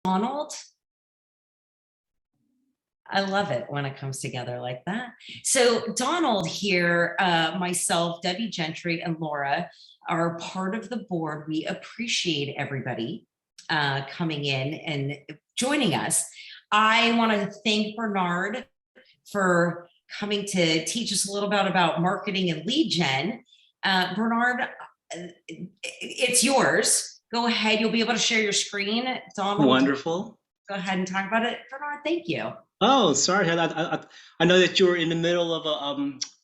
Donald. I love it when it comes together like that. So Donald here, myself, Debbie Gentry, and Laura are part of the board. We appreciate everybody coming in and joining us. I want to thank Bernard for coming to teach us a little bit about marketing and lead gen. Bernard, it's yours. Go ahead. You'll be able to share your screen. Donald, wonderful. Go ahead and talk about it. Bernard, thank you. Oh, sorry. I know that you're in the middle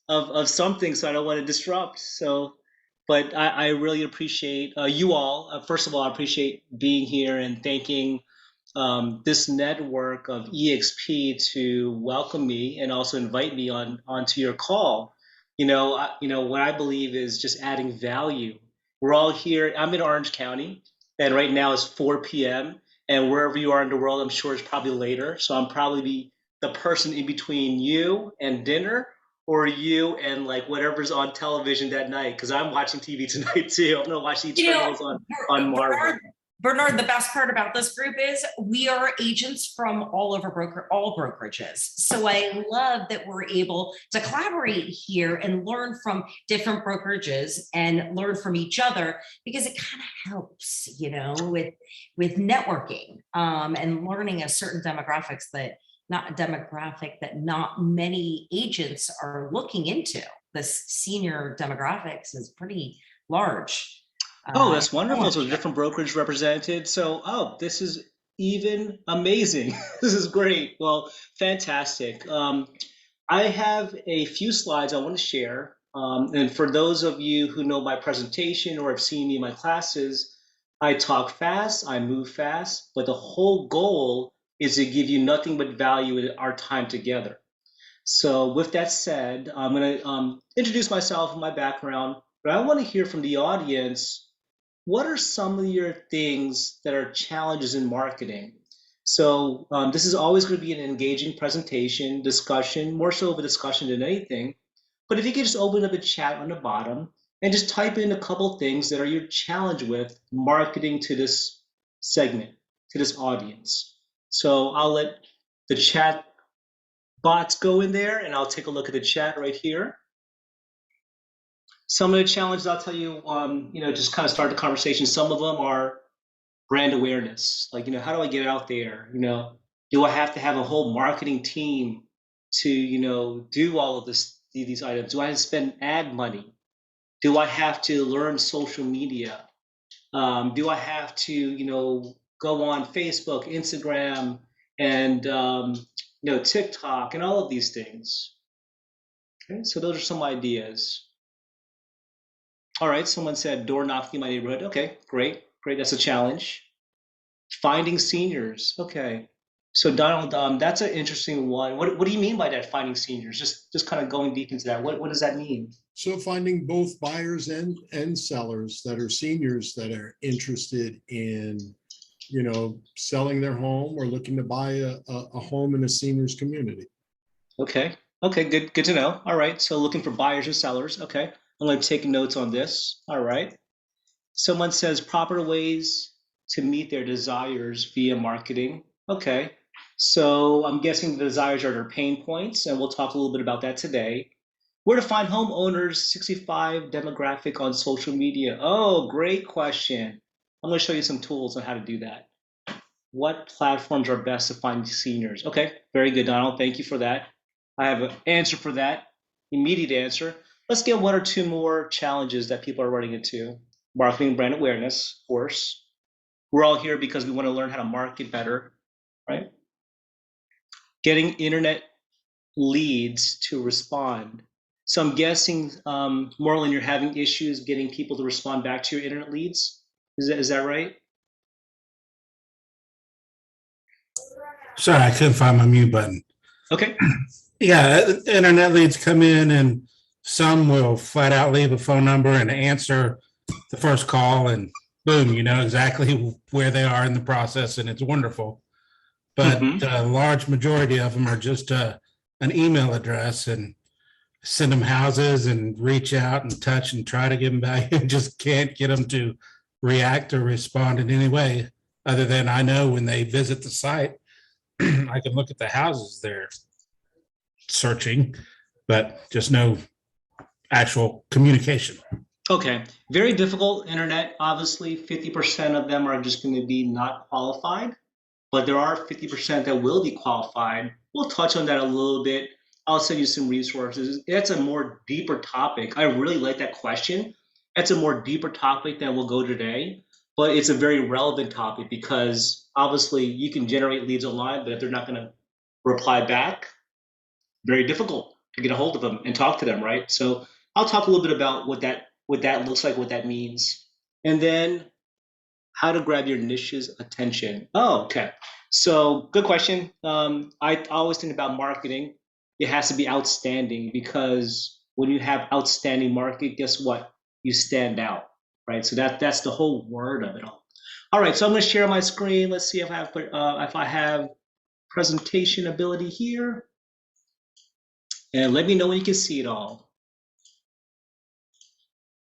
of something, so I don't want to disrupt. So, but I really appreciate you all. First of all, I appreciate being here and thanking this network of EXP to welcome me and also invite me onto your call. What I believe is just adding value. We're all here. I'm in Orange County, and right now it's 4 p.m. And wherever you are in the world, I'm sure it's probably later. So I'm probably the person in between you and dinner, or you and like whatever's on television that night, because I'm watching TV tonight too. I'm gonna watch the Eternals on Marvel. Bernard, the best part about this group is we are agents from all over all brokerages. So I love that we're able to collaborate here and learn from different brokerages and learn from each other, because it kind of helps, with networking and learning a certain demographic that not many agents are looking into. This senior demographics is pretty large. Oh, that's wonderful. So different brokerage represented. So, this is even amazing. This is great. Well, fantastic. I have a few slides I want to share. And for those of you who know my presentation or have seen me in my classes, I talk fast, I move fast, but the whole goal is to give you nothing but value in our time together. So with that said, I'm going to introduce myself and my background, but I want to hear from the audience. What are some of your things that are challenges in marketing? So this is always going to be an engaging presentation, discussion, more so of a discussion than anything. But if you could just open up a chat on the bottom and just type in a couple things that are your challenge with marketing to this segment, to this audience. So I'll let the chat bots go in there and I'll take a look at the chat right here. Some of the challenges I'll tell you, just kind of start the conversation. Some of them are brand awareness. Like, how do I get out there? Do I have to have a whole marketing team to, do all of these items? Do I have to spend ad money? Do I have to learn social media? Do I have to, go on Facebook, Instagram, and, TikTok and all of these things? Okay, so those are some ideas. All right, someone said door knocking in my neighborhood. Okay, great. That's a challenge. Finding seniors. Okay. So Donald, that's an interesting one. What do you mean by that, finding seniors? Just kind of going deep into that. What does that mean? So finding both buyers and sellers that are seniors that are interested in, selling their home or looking to buy a home in a seniors community. Okay, good to know. All right, so looking for buyers and sellers. Okay. I'm going to take notes on this. All right. Someone says proper ways to meet their desires via marketing. Okay. So I'm guessing the desires are their pain points, and we'll talk a little bit about that today. Where to find homeowners 65 demographic on social media? Oh, great question. I'm going to show you some tools on how to do that. What platforms are best to find seniors? Okay, very good, Donald. Thank you for that. I have an answer for that, immediate answer. Let's get one or two more challenges that people are running into. Marketing brand awareness, of course. We're all here because we want to learn how to market better, right? Getting internet leads to respond. So I'm guessing, Marlon, you're having issues getting people to respond back to your internet leads. Is that right? Sorry, I couldn't find my mute button. Okay. Yeah, internet leads come in and some will flat out leave a phone number and answer the first call and boom, you know exactly where they are in the process and it's wonderful. But a large majority of them are just an email address and send them houses and reach out and touch and try to give them value and just can't get them to react or respond in any way other than I know when they visit the site, I can look at the houses they're searching, but just no actual communication. Okay, very difficult internet. Obviously, 50% of them are just going to be not qualified, but there are 50% that will be qualified. We'll touch on that a little bit. I'll send you some resources. That's a more deeper topic. I really like that question. That's a more deeper topic than we'll go today, but it's a very relevant topic because obviously you can generate leads online, but if they're not going to reply back, very difficult to get a hold of them and talk to them, right? So I'll talk a little bit about what that looks like, what that means, and then how to grab your niche's attention. Oh, okay. So good question. I always think about marketing. It has to be outstanding because when you have outstanding market, guess what? You stand out, right? So that's the whole word of it all. All right, so I'm going to share my screen. Let's see if I have presentation ability here, and let me know when you can see it all.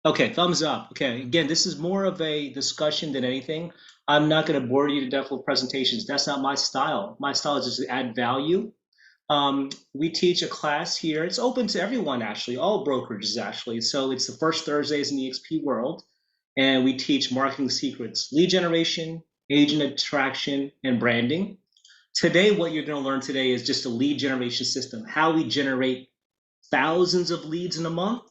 Okay, thumbs up. Okay, again, this is more of a discussion than anything. I'm not going to bore you to death with presentations. That's not my style. My style is just to add value. We teach a class here. It's open to everyone, actually, all brokerages, actually. So it's the first Thursdays in the EXP world. And we teach marketing secrets, lead generation, agent attraction, and branding. Today, what you're going to learn today is just a lead generation system, how we generate thousands of leads in a month,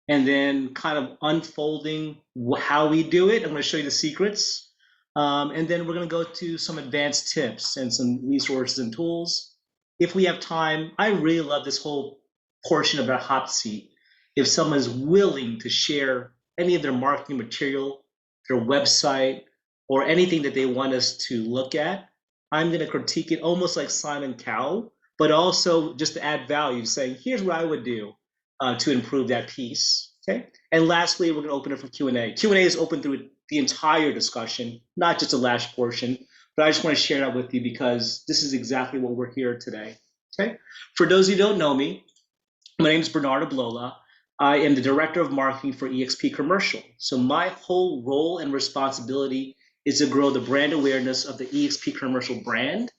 and then kind of unfolding how we do it. I'm going to show you the secrets. And then we're going to go to some advanced tips and some resources and tools. If we have time, I really love this whole portion of our hot seat. If someone is willing to share any of their marketing material, their website, or anything that they want us to look at, I'm going to critique it almost like Simon Cowell, but also just to add value, saying, here's what I would do to improve that piece. Okay. And lastly, we're going to open it for Q&A. Q&A is open through the entire discussion, not just the last portion, but I just want to share that with you because this is exactly what we're here today. Okay. For those who don't know me, my name is Bernard Ablola. I am the Director of Marketing for eXp Commercial. So my whole role and responsibility is to grow the brand awareness of the eXp Commercial brand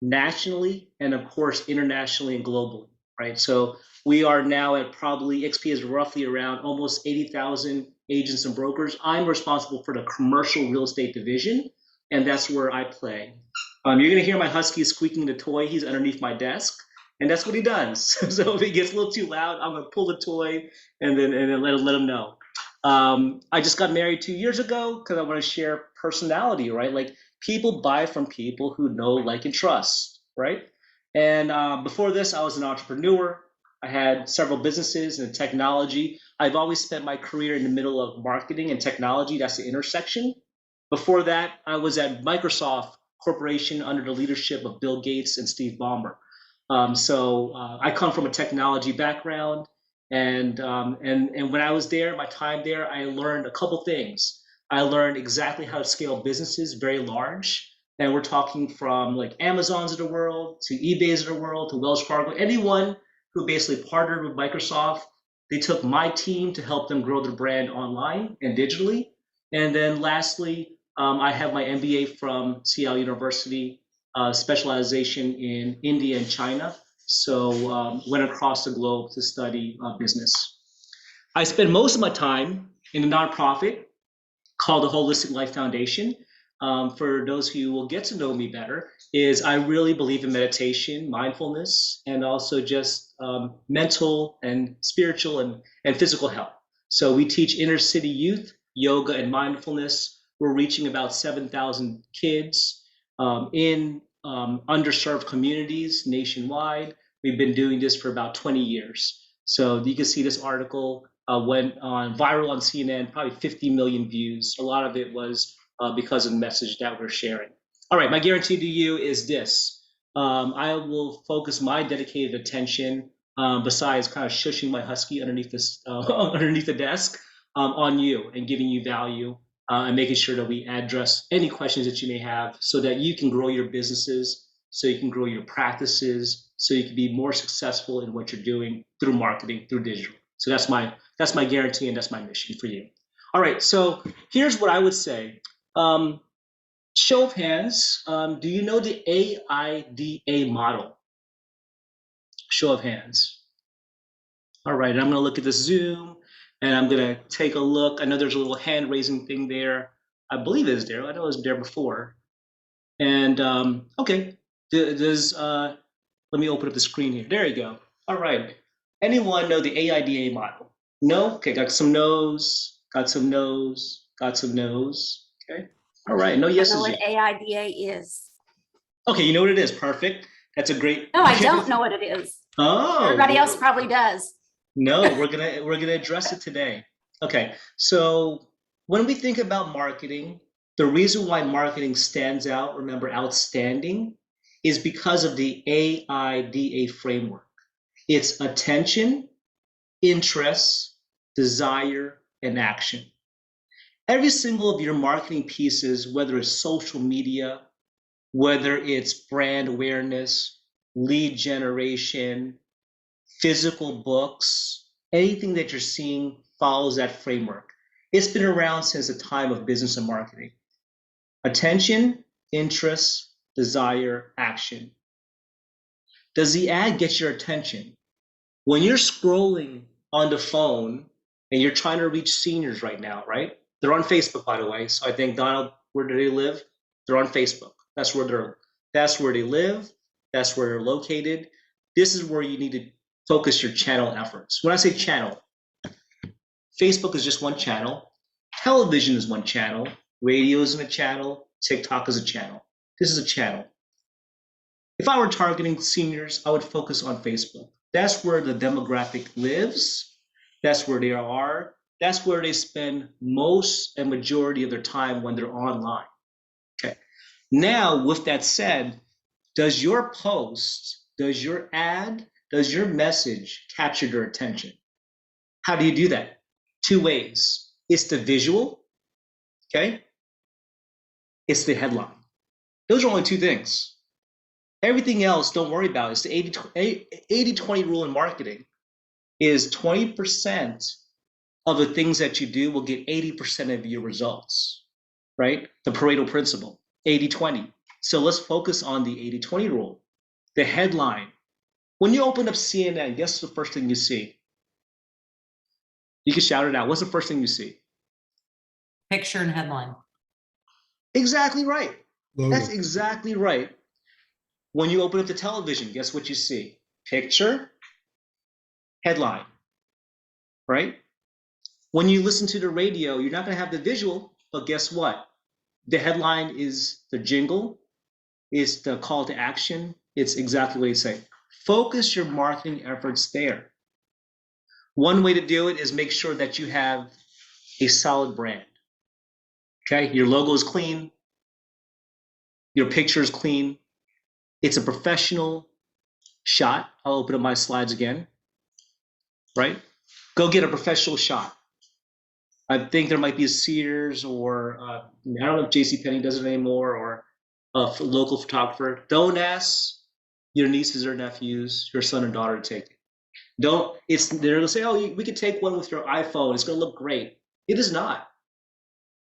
nationally and, of course, internationally and globally, right? So we are now at probably, eXp is roughly around almost 80,000 agents and brokers. I'm responsible for the commercial real estate division, and that's where I play. You're going to hear my husky squeaking the toy. He's underneath my desk. And that's what he does. So if it gets a little too loud, I'm gonna pull the toy and then let him know. I just got married 2 years ago because I want to share personality, right? Like people buy from people who know, like, and trust, right? And before this, I was an entrepreneur. I had several businesses in technology. I've always spent my career in the middle of marketing and technology. That's the intersection. Before that, I was at Microsoft Corporation under the leadership of Bill Gates and Steve Ballmer. So I come from a technology background, and when I was there, my time there, I learned a couple things. I learned exactly how to scale businesses very large, and we're talking from like Amazons of the world to eBays of the world to Wells Fargo. Anyone who basically partnered with Microsoft, they took my team to help them grow their brand online and digitally. And then lastly, I have my MBA from Seattle University. Specialization in India and China. So went across the globe to study business. I spend most of my time in a nonprofit called the Holistic Life Foundation. For those who will get to know me better, is I really believe in meditation, mindfulness, and also just mental and spiritual and physical health. So we teach inner city youth, yoga and mindfulness. We're reaching about 7,000 kids in underserved communities nationwide. We've been doing this for about 20 years. So you can see this article went on viral on CNN, probably 50 million views. A lot of it was because of the message that we're sharing. All right, my guarantee to you is this. I will focus my dedicated attention, besides kind of shushing my husky underneath this underneath the desk, on you and giving you value. And making sure that we address any questions that you may have so that you can grow your businesses, so you can grow your practices, so you can be more successful in what you're doing through marketing, through digital. So that's my guarantee and that's my mission for you. All right, so here's what I would say. Show of hands, do you know the AIDA model? Show of hands. All right, I'm gonna look at the Zoom and I'm gonna take a look. I know there's a little hand raising thing there. I believe it's there. I know it was there before. And okay, does let me open up the screen here. There you go. All right. Anyone know the AIDA model? No? Okay, got some no's, got some no's, got some no's. Okay. All right, no I know yeses what yet. AIDA is. Okay, you know what it is. Perfect. That's a great. No, I don't know what it is. Oh. Everybody else probably does. No, we're gonna address it today. Okay, so when we think about marketing, the reason why marketing stands out, remember outstanding, is because of the AIDA framework. It's attention, interest, desire, and action. Every single of your marketing pieces, whether it's social media, whether it's brand awareness, lead generation, physical books, anything that you're seeing follows that framework. It's been around since the time of business and marketing. Attention, interest, desire, action. Does the ad get your attention? When you're scrolling on the phone and you're trying to reach seniors right now, right? They're on Facebook, by the way. So I think, Donald, where do they live? They're on Facebook. That's where they live. That's where they're located. This is where you need to focus your channel efforts. When I say channel, Facebook is just one channel. Television is one channel. Radio is a channel. TikTok is a channel. This is a channel. If I were targeting seniors, I would focus on Facebook. That's where the demographic lives. That's where they are. That's where they spend most and majority of their time when they're online. Okay. Now, with that said, does your post, does your ad, does your message capture their attention? How do you do that? Two ways. It's the visual, okay? It's the headline. Those are only two things. Everything else, don't worry about it. It's the 80-20 rule in marketing is 20% of the things that you do will get 80% of your results, right? The Pareto principle, 80-20. So let's focus on the 80-20 rule. The headline. When you open up CNN, guess the first thing you see? You can shout it out. What's the first thing you see? Picture and headline. Exactly right. Logo. That's exactly right. When you open up the television, guess what you see? Picture, headline, right? When you listen to the radio, you're not going to have the visual, but guess what? The headline is the jingle, it's the call to action, it's exactly what you say. Focus your marketing efforts there. One way to do it is make sure that you have a solid brand. Okay, your logo is clean, your picture is clean, it's a professional shot. I'll open up my slides again, right? Go get a professional shot. I think there might be a Sears or I don't know if JCPenney does it anymore, or a local photographer. Don't ask your nieces or nephews, your son or daughter to take it. They're gonna say, oh, we could take one with your iPhone. It's gonna look great. It is not.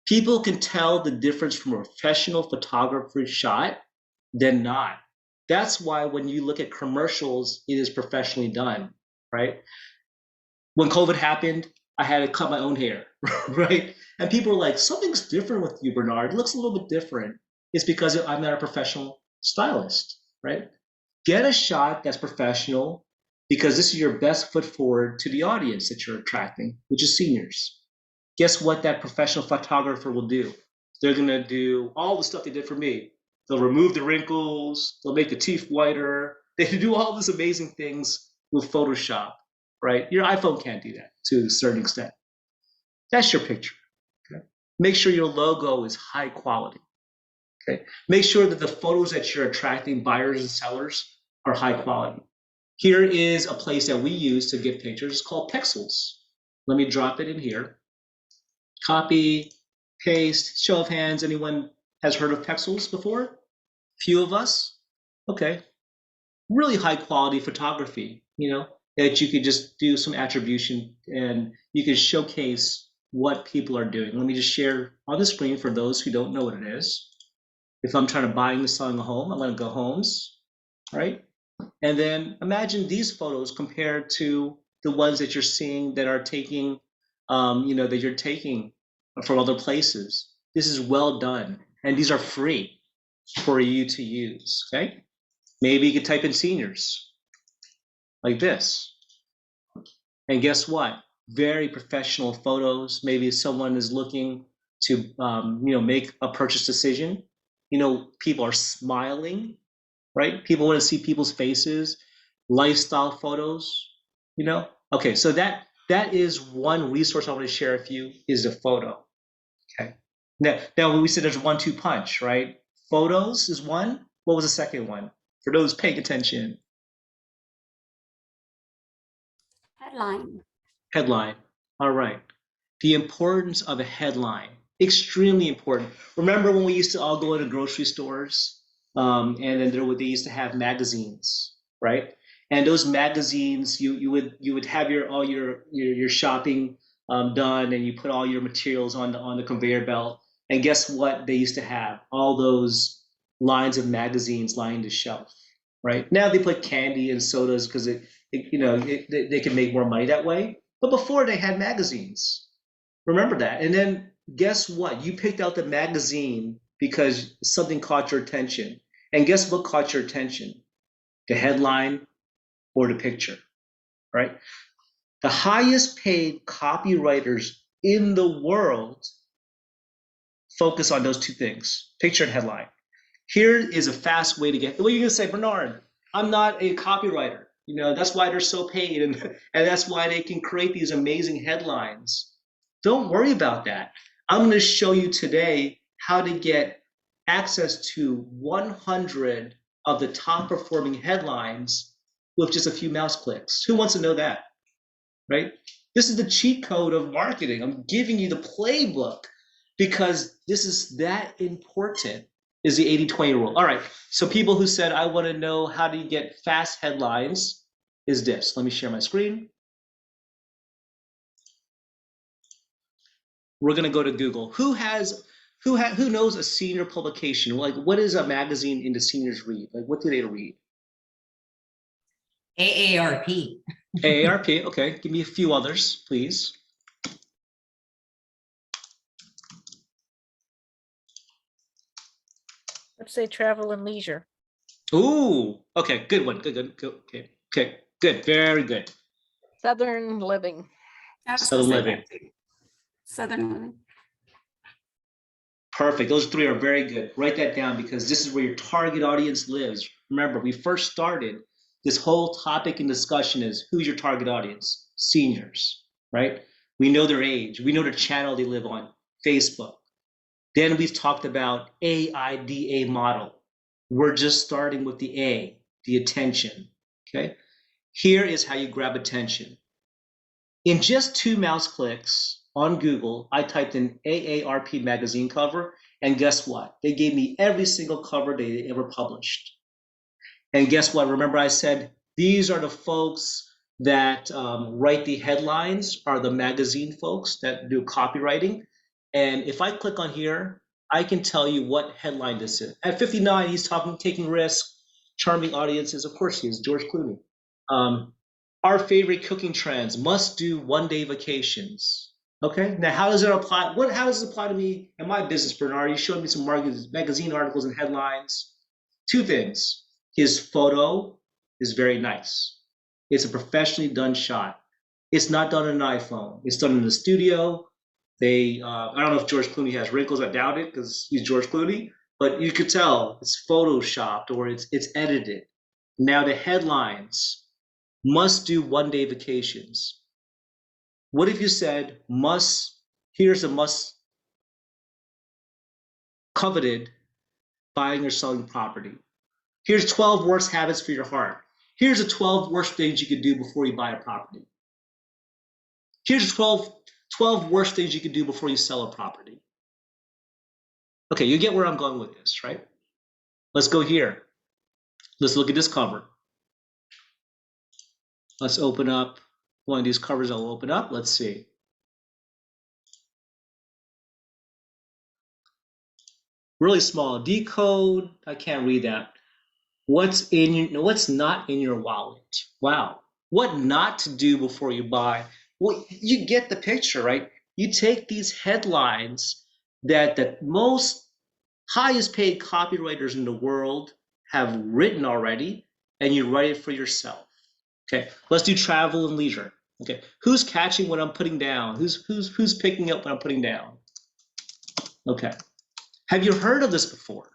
People can tell the difference from a professional photographer shot than not. That's why when you look at commercials, it is professionally done, right? When COVID happened, I had to cut my own hair, right? And people were like, something's different with you, Bernard. It looks a little bit different. It's because I'm not a professional stylist, right? Get a shot that's professional because this is your best foot forward to the audience that you're attracting, which is seniors. Guess what that professional photographer will do? They're gonna do all the stuff they did for me. They'll remove the wrinkles, they'll make the teeth whiter. They do all these amazing things with Photoshop, right? Your iPhone can't do that to a certain extent. That's your picture, okay? Make sure your logo is high quality, okay? Make sure that the photos that you're attracting buyers and sellers are high quality. Here is a place that we use to get pictures. It's called Pexels. Let me drop it in here. Copy, paste, show of hands. Anyone has heard of Pexels before? Few of us? Okay. Really high quality photography, that you could just do some attribution and you could showcase what people are doing. Let me just share on the screen for those who don't know what it is. If I'm trying to buy and selling a home, I'm going to go homes, right? And then imagine these photos compared to the ones that you're seeing that are taking, that you're taking from other places. This is well done, and these are free for you to use, okay? Maybe you could type in seniors like this. And guess what? Very professional photos. Maybe someone is looking to, make a purchase decision. People are smiling, right? People want to see people's faces, lifestyle photos, Okay, so that is one resource I want to share with you is a photo. Okay. Now we said there's 1-2 punch, right? Photos is one. What was the second one? For those paying attention. Headline. Headline. All right. The importance of a headline. Extremely important. Remember when we used to all go into grocery stores, and then they used to have magazines, right? And those magazines, you would have all your shopping done, and you put all your materials on the conveyor belt. And guess what? They used to have all those lines of magazines lining the shelf, right? Now they put candy and sodas because they can make more money that way. But before they had magazines. Remember that. And then guess what? You picked out the magazine because something caught your attention. And guess what caught your attention? The headline or the picture, right? The highest paid copywriters in the world focus on those two things, picture and headline. Here is a fast way to get, well, you're going to say, Bernard, I'm not a copywriter. That's why they're so paid, and that's why they can create these amazing headlines. Don't worry about that. I'm going to show you today how to get access to 100 of the top performing headlines with just a few mouse clicks. Who wants to know that, right? This is the cheat code of marketing. I'm giving you the playbook because this is that important. Is the 80-20 rule. All right, so people who said, I want to know how to get fast headlines is this. Let me share my screen. We're going to go to Google. Who knows a senior publication? Like, what is a magazine into seniors read? Like, what do they read? AARP. AARP, okay. Give me a few others, please. Let's say travel and leisure. Ooh, okay, good one. Good. Okay, good. Very good. Southern living. Southern living. Southern living. Perfect. Those three are very good. Write that down because this is where your target audience lives. Remember, we first started this whole topic and discussion is who's your target audience? Seniors, right? We know their age. We know the channel they live on, Facebook. Then we've talked about AIDA model. We're just starting with the A, the attention, okay? Here is how you grab attention. In just 2 mouse clicks on Google, I typed in AARP magazine cover, and guess what? They gave me every single cover they ever published. And guess what? Remember I said, these are the folks that write the headlines, are the magazine folks that do copywriting. And if I click on here, I can tell you what headline this is. At 59, he's taking risks, charming audiences. Of course he is, George Clooney. Our favorite cooking trends, must do one-day vacations. Okay, now how does it apply? How does it apply to me and my business, Bernard? You showed me some magazine articles and headlines. 2 things. His photo is very nice. It's a professionally done shot. It's not done on an iPhone. It's done in the studio. I don't know if George Clooney has wrinkles. I doubt it because he's George Clooney. But you could tell it's photoshopped or it's edited. Now the headlines, must do one-day vacations. What if you said here's a must coveted buying or selling property. Here's 12 worst habits for your heart. Here's the 12 worst things you could do before you buy a property. Here's 12 worst things you could do before you sell a property. Okay, you get where I'm going with this, right? Let's go here. Let's look at this cover. Let's open up one of these covers. I'll open up. Let's see. really small. Decode, I can't read that. What's not in your wallet? Wow. What not to do before you buy? Well, you get the picture, right? You take these headlines that the most highest paid copywriters in the world have written already, and you write it for yourself. Okay, let's do travel and leisure. Okay, who's catching what I'm putting down? Who's picking up what I'm putting down? Okay, have you heard of this before?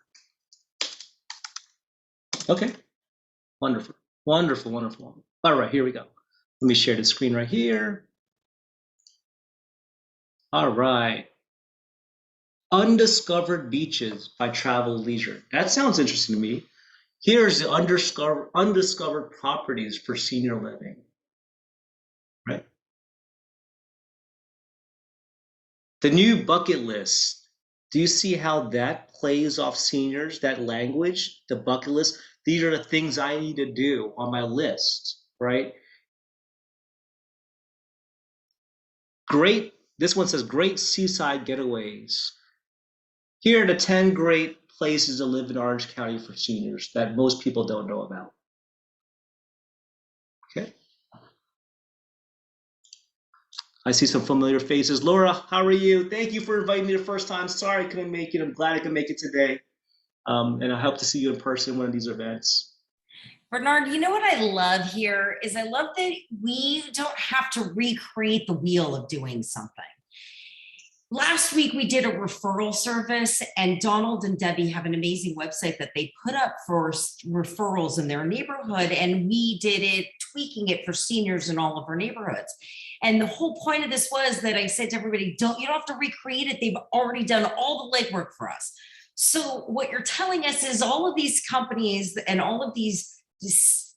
Okay, wonderful, wonderful, wonderful. All right, here we go. Let me share the screen right here. All right. Undiscovered beaches by Travel Leisure. That sounds interesting to me. Here's the undiscovered properties for senior living. Right. The new bucket list. Do you see how that plays off seniors, that language, the bucket list? These are the things I need to do on my list, right? Great, this one says great seaside getaways. Here are the 10 great places to live in Orange County for seniors that most people don't know about. Okay. I see some familiar faces. Laura, how are you? Thank you for inviting me the first time. Sorry I couldn't make it. I'm glad I could make it today. And I hope to see you in person one of these events. Bernard, you know what I love here is I love that we don't have to recreate the wheel of doing something. Last week we did a referral service, and Donald and Debbie have an amazing website that they put up for referrals in their neighborhood, and we did it, tweaking it for seniors in all of our neighborhoods. And the whole point of this was that I said to everybody, you don't have to recreate it. They've already done all the legwork for us. So what you're telling us is all of these companies and all of these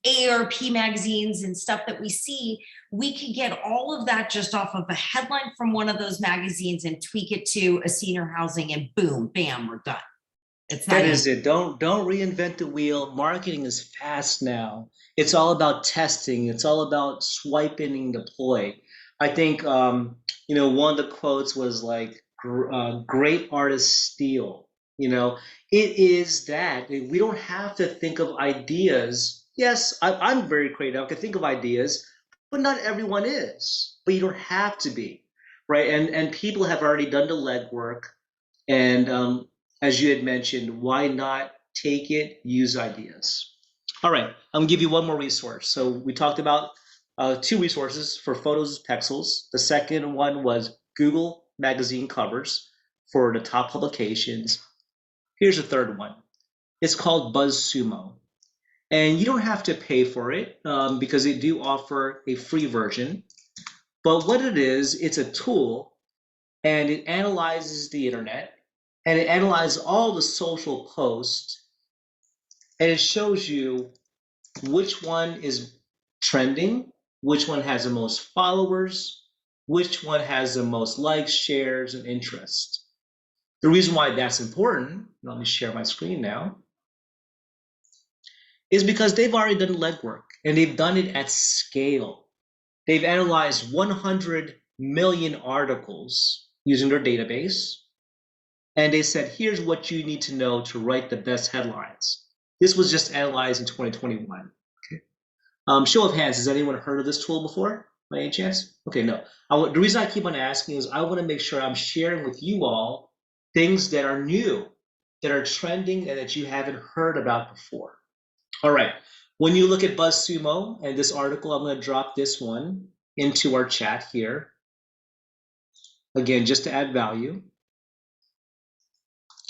AARP magazines and stuff that we see, we can get all of that just off of a headline from one of those magazines and tweak it to a senior housing, and boom, bam, we're done. It's not that is it. Don't reinvent the wheel. Marketing is fast now. It's all about testing. It's all about swiping and deploy. I think one of the quotes was like, "Great artists steal." It is that we don't have to think of ideas. Yes, I'm very creative. I can think of ideas, but not everyone is. But you don't have to be, right? And people have already done the legwork. And as you had mentioned, why not take it, use ideas? All right, I'm gonna give you one more resource. So we talked about 2 resources for photos, pixels. The second one was Google magazine covers for the top publications. Here's the third one. It's called BuzzSumo. And you don't have to pay for it because they do offer a free version. But what it is, it's a tool, and it analyzes the internet, and it analyzes all the social posts, and it shows you which one is trending, which one has the most followers, which one has the most likes, shares, and interest. The reason why that's important, let me share my screen now, is because they've already done legwork, and they've done it at scale. They've analyzed 100 million articles using their database, and they said, here's what you need to know to write the best headlines. This was just analyzed in 2021. Okay. Show of hands, has anyone heard of this tool before, by any chance? Okay, no. The reason I keep on asking is I want to make sure I'm sharing with you all things that are new, that are trending, and that you haven't heard about before. All right, when you look at BuzzSumo and this article, I'm going to drop this one into our chat here. Again, just to add value.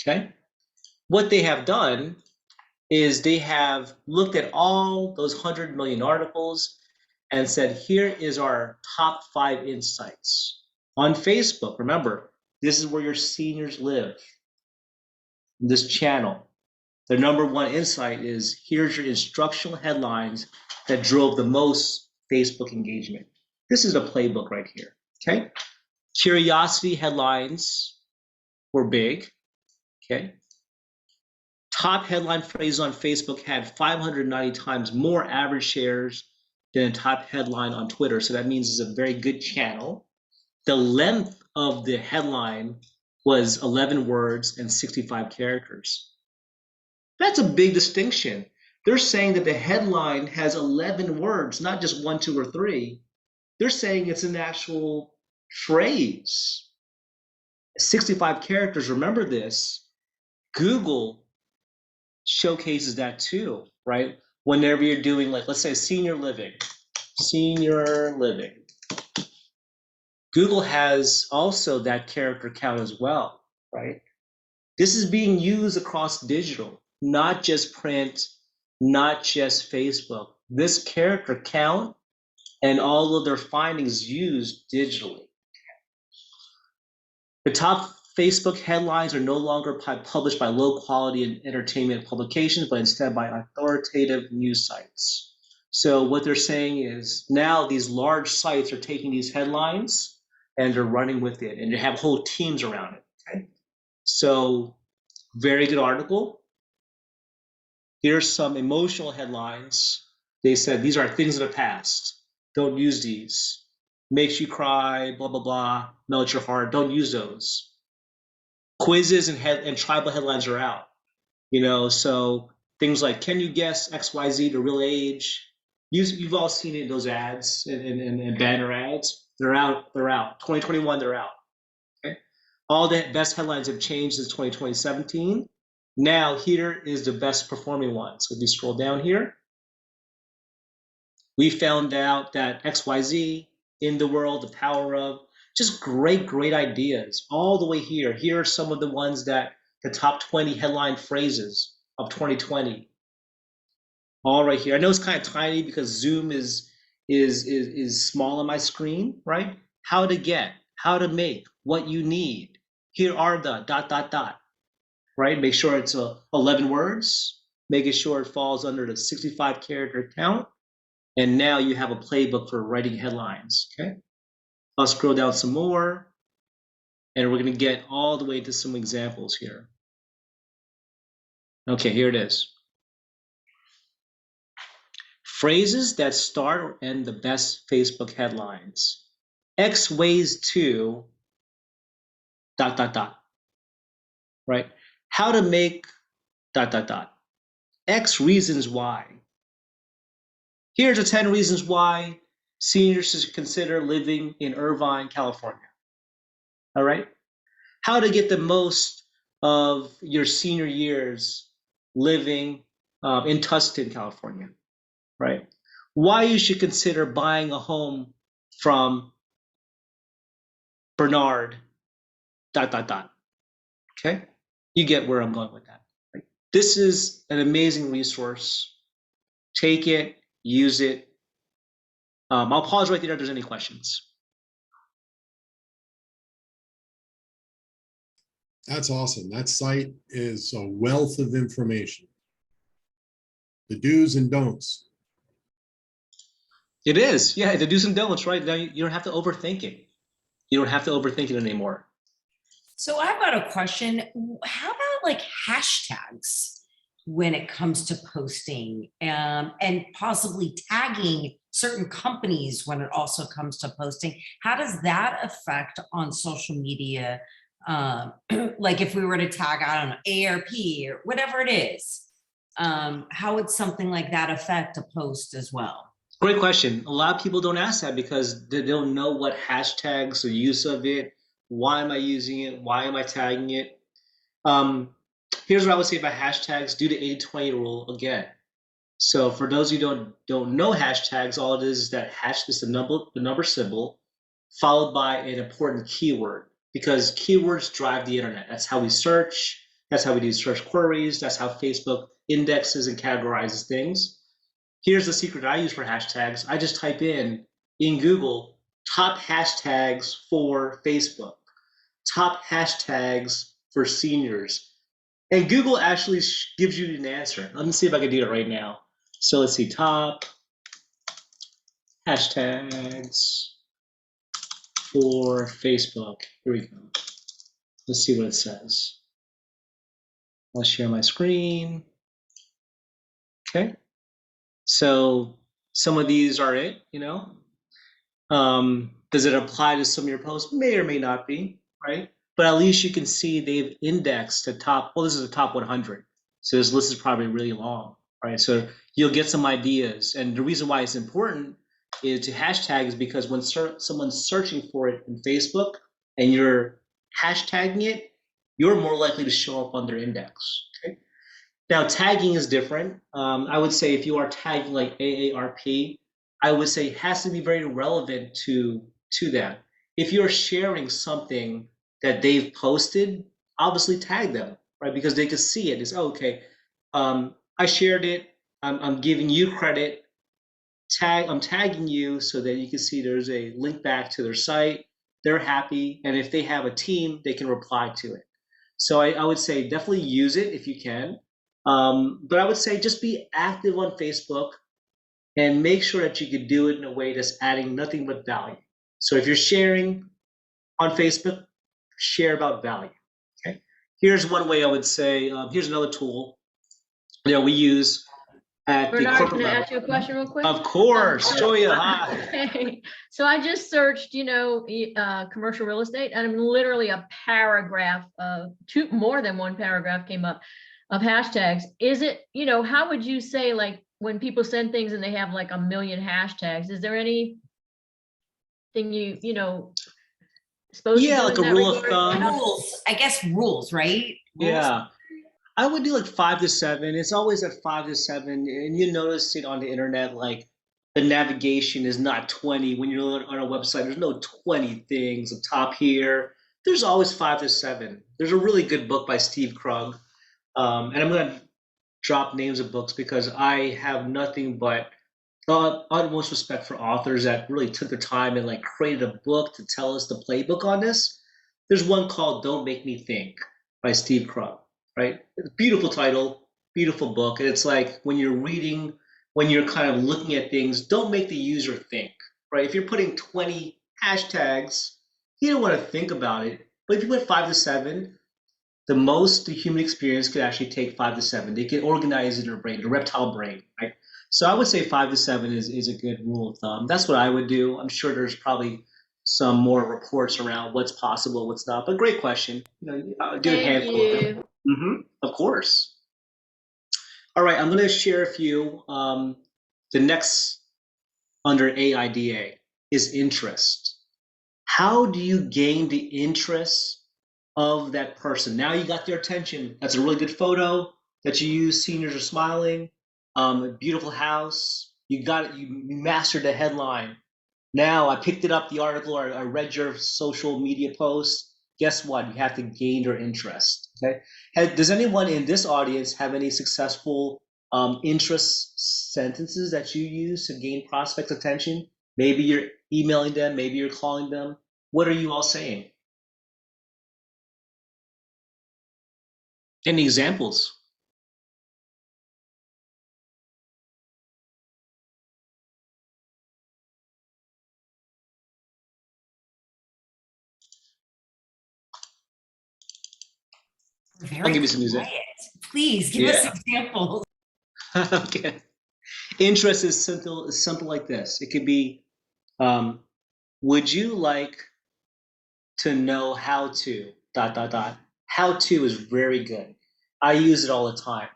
Okay. What they have done is they have looked at all those 100 million articles and said, here is our top 5 insights. On Facebook, remember, this is where your seniors live. This channel. The number 1 insight is, here's your instructional headlines that drove the most Facebook engagement. This is a playbook right here, okay? Curiosity headlines were big, okay? Top headline phrases on Facebook had 590 times more average shares than a top headline on Twitter, so that means it's a very good channel. The length of the headline was 11 words and 65 characters. That's a big distinction. They're saying that the headline has 11 words, not just 1, 2, or 3. They're saying it's an actual phrase. 65 characters, remember this. Google showcases that too, right? Whenever you're doing, like, let's say senior living. Google has also that character count as well, right? This is being used across digital, not just print, not just Facebook. This character count and all of their findings used digitally. The top Facebook headlines are no longer published by low quality and entertainment publications, but instead by authoritative news sites. So what they're saying is now these large sites are taking these headlines and they're running with it, and they have whole teams around it. Okay? So very good article. Here's some emotional headlines. They said these are things of the past. Don't use these. Makes you cry, blah, blah, blah, melt your heart. Don't use those. Quizzes and tribal headlines are out. So things like, can you guess XYZ, the real age? You've all seen it in those ads and banner ads. They're out. 2021, they're out. Okay. All the best headlines have changed since 2017. Now here is the best performing one. So if you scroll down here, we found out that XYZ, in the world, the power of, just great ideas all the way here. Here are some of the ones that the top 20 headline phrases of 2020. All right here. I know it's kind of tiny because Zoom is small on my screen, right? How to get, how to make, what you need. Here are the ... right? Make sure it's 11 words, making sure it falls under the 65 character count. And now you have a playbook for writing headlines, okay? I'll scroll down some more, and we're gonna get all the way to some examples here. Okay, here it is. Phrases that start or end the best Facebook headlines. X ways to ... right? How to make ... X reasons why. Here's the 10 reasons why seniors should consider living in Irvine, California. All right? How to get the most of your senior years living in Tustin, California, right? Why you should consider buying a home from Bernard, ... Okay? You get where I'm going with that. Right? This is an amazing resource. Take it, use it. I'll pause right there if there's any questions. That's awesome. That site is a wealth of information. The do's and don'ts. It is, yeah, the do's and don'ts, right? Now you don't have to overthink it. You don't have to overthink it anymore. So I've got a question. How about like hashtags when it comes to posting and possibly tagging certain companies when it also comes to posting? How does that affect on social media? Like if we were to tag, I don't know, ARP or whatever it is, how would something like that affect a post as well? Great question. A lot of people don't ask that because they don't know what hashtags, the use of it. Why am I using it? Why am I tagging it? Here's what I would say about hashtags. Do the 80-20 rule again. So for those who don't know hashtags, all it is that hash is the number symbol followed by an important keyword, because keywords drive the internet. That's how we search. That's how we do search queries. That's how Facebook indexes and categorizes things. Here's the secret I use for hashtags. I just type in Google, top hashtags for Facebook, top hashtags for seniors. And Google actually gives you an answer. Let me see if I can do it right now. So let's see, top hashtags for Facebook. Here we go. Let's see what it says. I'll share my screen. Okay. So some of these are it, Does it apply to some of your posts? May or may not be, right? but at least you can see they've indexed the top. Well, this is the top 100, so this list is probably really long, right? So you'll get some ideas, and the reason why it's important is to hashtag is because when someone's searching for it in Facebook and you're hashtagging it, you're more likely to show up on their index. Okay. Now tagging is different. I would say if you are tagging like AARP, I would say it has to be very relevant to that. If you're sharing something that they've posted, obviously tag them, right? Because they can see it. It's okay. I shared it. I'm giving you credit. I'm tagging you so that you can see there's a link back to their site. They're happy, and if they have a team, they can reply to it. So I would say definitely use it if you can. But I would say just be active on Facebook and make sure that you can do it in a way that's adding nothing but value. So if you're sharing on Facebook, share about value. Okay. Here's one way I would say. Here's another tool that we use at the Bernard, corporate can I level. ask you a question real quick? Of course, Joya. Hi. Okay. So I just searched, commercial real estate, and literally a paragraph of more than one paragraph came up of hashtags. Is it, how would you say, like, when people send things and they have like a million hashtags, is there anything supposed to Yeah, do like in a that rule of regard? thumb. Rules, I guess rules, right? Rules. Yeah. I would do like 5 to 7. It's always at 5 to 7, and you notice it on the internet. Like the navigation is not 20 when you're on a website. There's no 20 things up top here. There's always 5 to 7. There's a really good book by Steve Krug, and I'm gonna drop names of books because I have nothing but utmost respect for authors that really took the time and like created a book to tell us the playbook on this. There's one called "Don't Make Me Think" by Steve Krug. Right? Beautiful title, beautiful book. And it's like when you're reading, when you're kind of looking at things, don't make the user think, right? If you're putting 20 hashtags, you don't want to think about it. But if you put 5 to 7, the most the human experience could actually take 5 to 7. They can organize it in their brain, the reptile brain, right? So I would say 5 to 7 is a good rule of thumb. That's what I would do. I'm sure there's probably some more reports around what's possible, what's not. But great question. Do a handful of them. Of course. All right, I'm going to share a few. The next under AIDA is interest. How do you gain the interest of that person? Now you got their attention. That's a really good photo that you use. Seniors are smiling. A beautiful house. You got it. You mastered the headline. Now I picked it up, the article, or I read your social media post. Guess what? You have to gain their interest. Okay. Does anyone in this audience have any successful interest sentences that you use to gain prospects' attention? Maybe you're emailing them, maybe you're calling them. What are you all saying? Any examples? Very I'll give you some music. quiet. Please give us Yeah. examples. Okay. Interest is simple like this. It could be, would you like to know how to ... How to is very good. I use it all the time.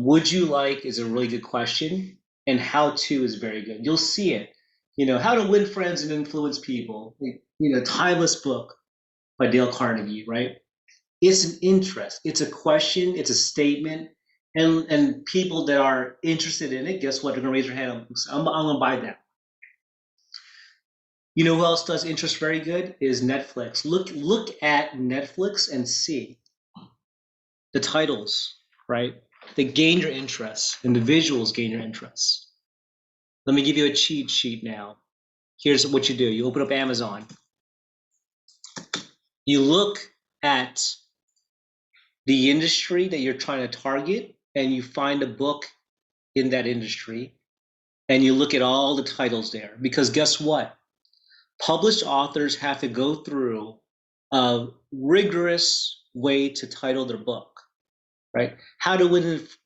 Would you like is a really good question, and how to is very good. You'll see it. How to win friends and influence people. Timeless book by Dale Carnegie, right? It's an interest. It's a question. It's a statement. And people that are interested in it, guess what? They're going to raise their hand. I'm going to buy that. You know who else does interest very good? Is Netflix. Look at Netflix and see the titles, right? They gain your interest, and the visuals gain your interest. Let me give you a cheat sheet now. Here's what you do. You open up Amazon. You look at the industry that you're trying to target, and you find a book in that industry, and you look at all the titles there. Because guess what? Published authors have to go through a rigorous way to title their book, right? How to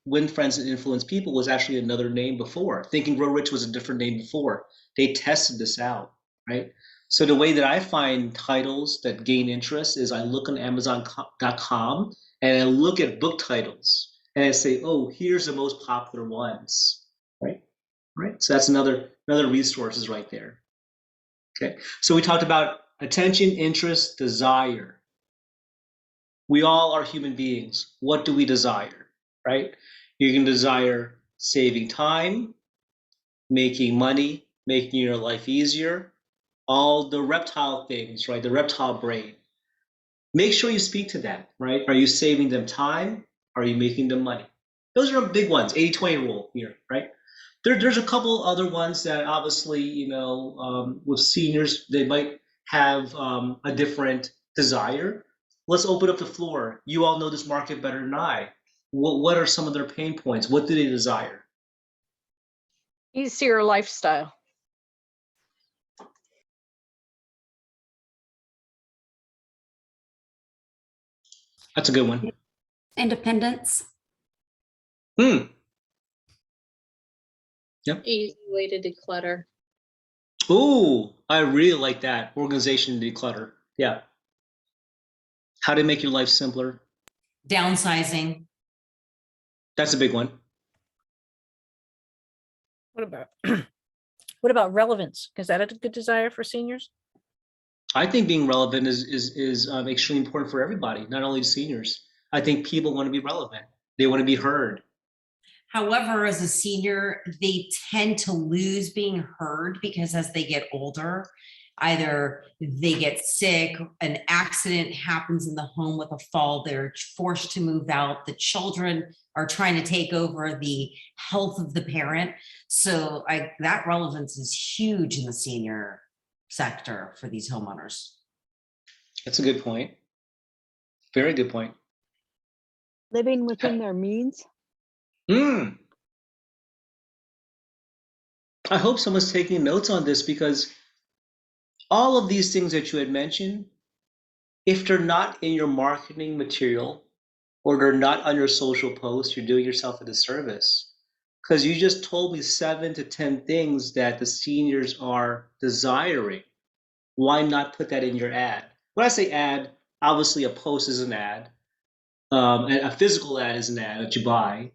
Win Friends and Influence People was actually another name before. Think and Grow Rich was a different name before. They tested this out, right? So the way that I find titles that gain interest is I look on Amazon.com and I look at book titles and I say, oh, here's the most popular ones, right? Right. So that's another resources right there. Okay. So we talked about attention, interest, desire. We all are human beings. What do we desire, right? You can desire saving time, making money, making your life easier, all the reptile things, right? The reptile brain. Make sure you speak to that, right? Are you saving them time? Are you making them money? Those are big ones, 80-20 rule here, right? There's a couple other ones that obviously, with seniors, they might have a different desire. Let's open up the floor. You all know this market better than I. What are some of their pain points? What do they desire? Easier lifestyle. That's a good one. Independence. Hmm. Easy way to declutter. Ooh, I really like that. Organization declutter. Yeah. How to make your life simpler. Downsizing. That's a big one. What about what about relevance? Is that a good desire for seniors? I think being relevant is extremely important for everybody, not only seniors. I think people want to be relevant. They want to be heard. However, as a senior, they tend to lose being heard because as they get older, either they get sick, an accident happens in the home with a fall, they're forced to move out, the children are trying to take over the health of the parent. So that relevance is huge in the senior sector for these homeowners. That's a good point. Very good point. Living within their means. I hope someone's taking notes on this because all of these things that you had mentioned, if they're not in your marketing material or they're not on your social post, you're doing yourself a disservice. Because you just told me 7 to 10 things that the seniors are desiring. Why not put that in your ad? When I say ad, obviously a post is an ad. And a physical ad is an ad that you buy.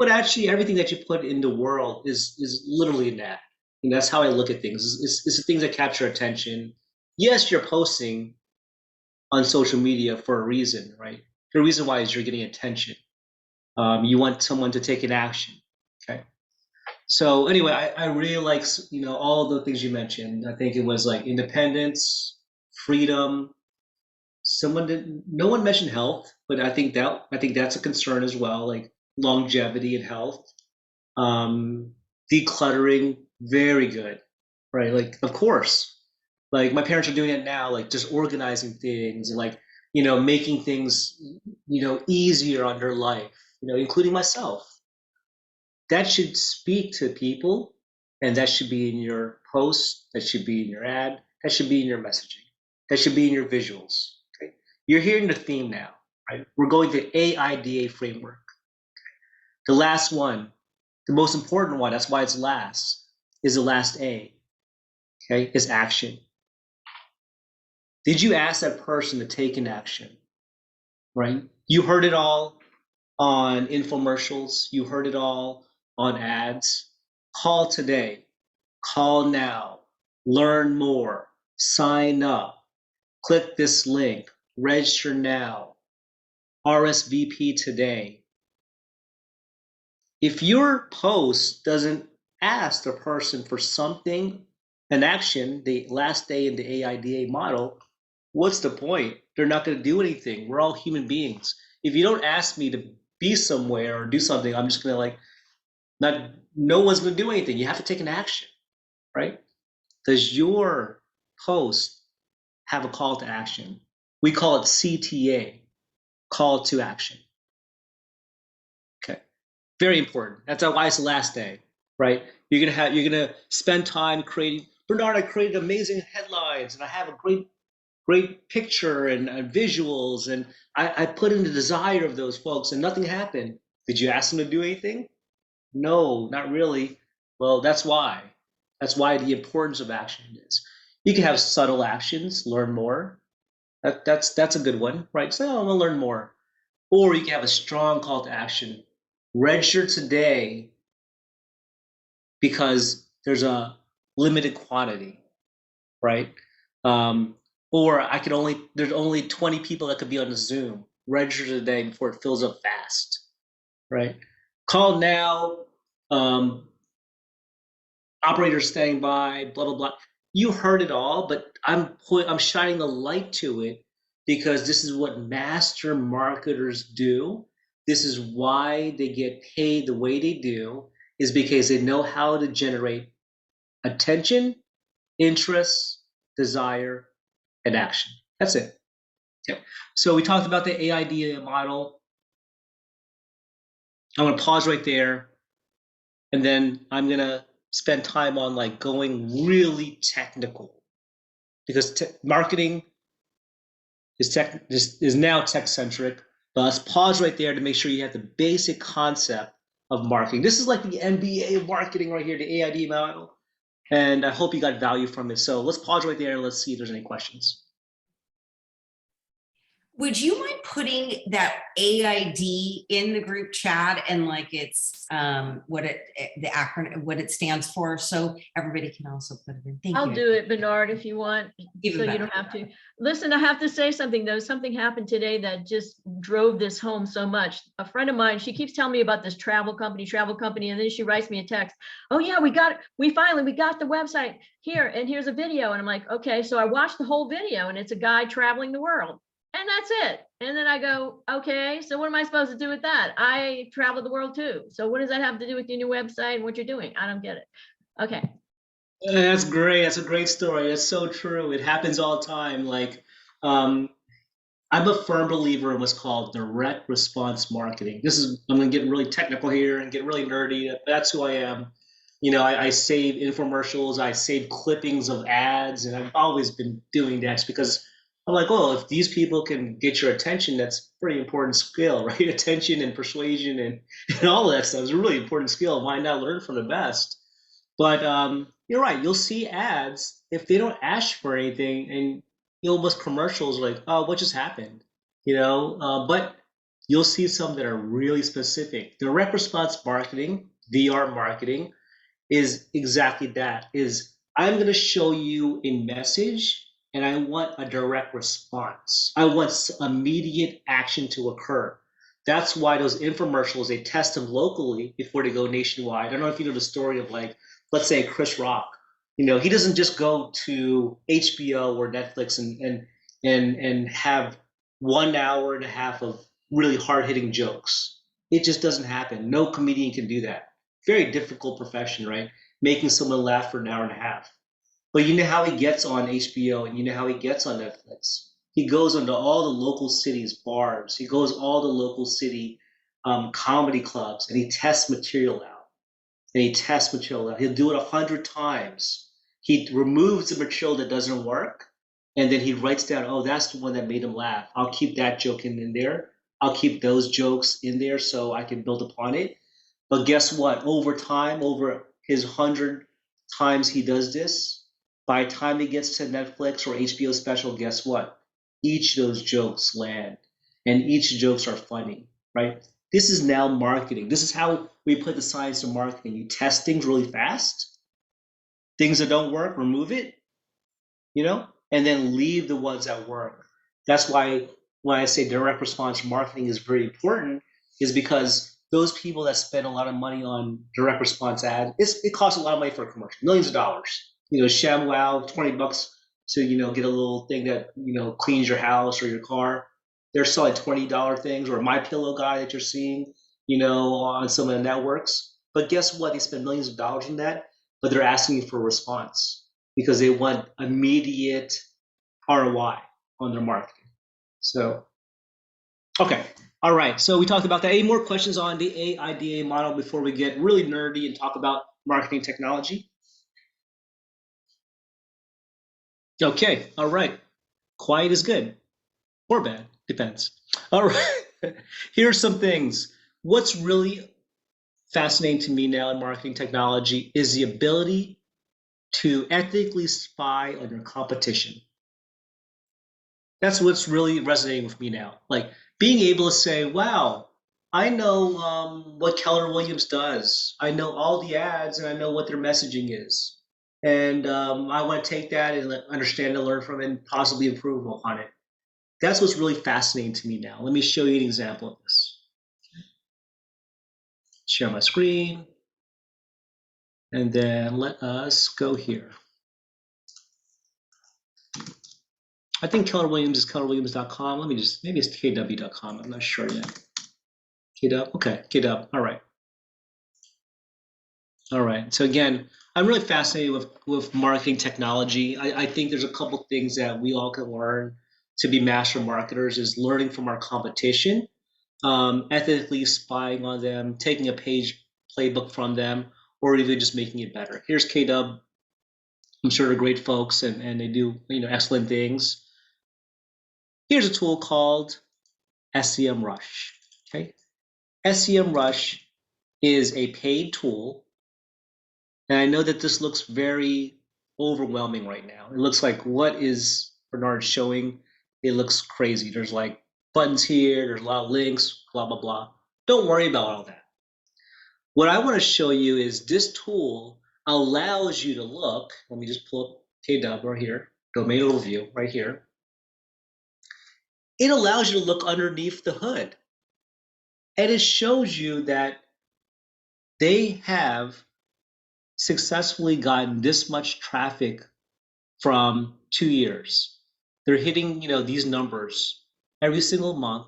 But actually, everything that you put in the world is literally an ad. And that's how I look at things. It's the things that capture attention. Yes, you're posting on social media for a reason, right? The reason why is you're getting attention. You want someone to take an action, okay? So anyway, I really like all the things you mentioned. I think it was like independence, freedom. No one mentioned health, but I think that's a concern as well, like longevity and health. Decluttering, very good, right? Like, of course, like my parents are doing it now, like just organizing things and like, making things, easier on their life, including myself. That should speak to people, and that should be in your post, that should be in your ad, that should be in your messaging, that should be in your visuals. Okay? You're hearing the theme now, right? We're going to AIDA framework. The last one, the most important one, that's why it's last, is the last A, okay, is action. Did you ask that person to take an action, right? You heard it all on infomercials. You heard it all on ads. Call today, call now, learn more, sign up, click this link, register now, RSVP today. If your post doesn't ask the person for something, an action, the last day in the AIDA model, what's the point? They're not going to do anything. We're all human beings. If you don't ask me to be somewhere or do something, I'm just going to no one's going to do anything. You have to take an action, right? Does your post have a call to action? We call it CTA, call to action. Okay, very important. That's why it's the last day, right? You're gonna spend time creating. Bernard, I created amazing headlines, and I have a great picture and visuals, and I put in the desire of those folks, and nothing happened. Did you ask them to do anything? No, not really. Well, that's why. That's why the importance of action is. You can have subtle actions, learn more. That's a good one, right? So I want to learn more. Or you can have a strong call to action. Register today because there's a limited quantity, right? Or there's only 20 people that could be on the Zoom. Register today before it fills up fast, right? Call now, operator standing by, blah, blah, blah. You heard it all, but I'm shining a light to it because this is what master marketers do. This is why they get paid the way they do, is because they know how to generate attention, interest, desire, and action. That's it. Okay. So we talked about the AIDA model. I'm going to pause right there, and then I'm going to spend time on like going really technical, because marketing is now tech centric. But let's pause right there to make sure you have the basic concept of marketing. This is like the MBA of marketing right here, the AIDA model. And I hope you got value from it. So let's pause right there and let's see if there's any questions. Would you mind putting that AID in the group chat and like it's the acronym, what it stands for, so everybody can also put it in? Thank you. I'll do it, Bernard, if you want, Even so you better. don't have to. Listen, I have to say something though. Something happened today that just drove this home so much. A friend of mine, she keeps telling me about this travel company, and then she writes me a text. Oh yeah, we got the website here, and here's a video. And I'm like, okay. So I watched the whole video, and it's a guy traveling the world. And that's it. And then I go, okay, so what am I supposed to do with that? I travel the world too. So what does that have to do with your new website and what you're doing? I don't get it. Okay. That's great. That's a great story. That's so true. It happens all the time. Like, I'm a firm believer in what's called direct response marketing. I'm going to get really technical here and get really nerdy. That's who I am. You know, I save infomercials, I save clippings of ads, and I've always been doing that because I'm like, oh, if these people can get your attention, that's a pretty important skill, right? Attention and persuasion and all of that stuff is a really important skill. Why not learn from the best? But you're right. You'll see ads if they don't ask for anything, and almost commercials like, oh, what just happened? You know, but you'll see some that are really specific. Direct response marketing, DR marketing, is exactly that. Is I'm going to show you a message, and I want a direct response. I want immediate action to occur. That's why those infomercials, they test them locally before they go nationwide. I don't know if you know the story of, like, let's say Chris Rock. You know, he doesn't just go to HBO or Netflix and have 1 hour and a half of really hard-hitting jokes. It just doesn't happen. No comedian can do that. Very difficult profession, right? Making someone laugh for an hour and a half. But you know how he gets on HBO, and you know how he gets on Netflix. He goes into all the local cities' bars. He goes all the local city comedy clubs, and he tests material out. He'll do it 100 times. He removes the material that doesn't work, and then he writes down, oh, that's the one that made him laugh. I'll keep that joke in there. I'll keep those jokes in there so I can build upon it. But guess what? Over time, over his 100 times he does this, by the time he gets to Netflix or HBO special, guess what? Each of those jokes land, and each jokes are funny, right? This is now marketing. This is how we put the science to marketing. You test things really fast. Things that don't work, remove it, you know, and then leave the ones that work. That's why when I say direct response marketing is very important, is because those people that spend a lot of money on direct response ad, it costs a lot of money for a commercial, millions of dollars. You know, ShamWow, $20 to, you know, get a little thing that, you know, cleans your house or your car. They're selling $20 things, or My Pillow guy that you're seeing, you know, on some of the networks. But guess what? They spend millions of dollars on that, but they're asking for a response because they want immediate ROI on their marketing. So, okay. All right. So we talked about that. Any more questions on the AIDA model before we get really nerdy and talk about marketing technology? Okay. All right. Quiet is good or bad. Depends. All right. Here's some things. What's really fascinating to me now in marketing technology is the ability to ethically spy on your competition. That's what's really resonating with me now. Like being able to say, wow, I know what Keller Williams does. I know all the ads and I know what their messaging is. And I want to take that and understand and learn from it and possibly improve upon it. That's what's really fascinating to me now. Let me show you an example of this. Share my screen. And then let us go here. I think Keller Williams is kellerwilliams.com. Let me just, maybe it's kw.com. I'm not sure yet. KW, okay, KW, all right. All right, so again, I'm really fascinated with marketing technology. I think there's a couple things that we all can learn to be master marketers is learning from our competition, ethically spying on them, taking a page playbook from them, or even just making it better. Here's KW. I'm sure they're great folks and they do excellent things. Here's a tool called Scm Rush. Okay, Scm Rush is a paid tool, and I know that this looks very overwhelming right now. It looks like what is Bernard showing? It looks crazy. There's like buttons here. There's a lot of links. Blah blah blah. Don't worry about all that. What I want to show you is this tool allows you to look. Let me just pull up KW right here. Domain overview right here. It allows you to look underneath the hood. And it shows you that they have successfully gotten this much traffic from 2 years. They're hitting, these numbers every single month,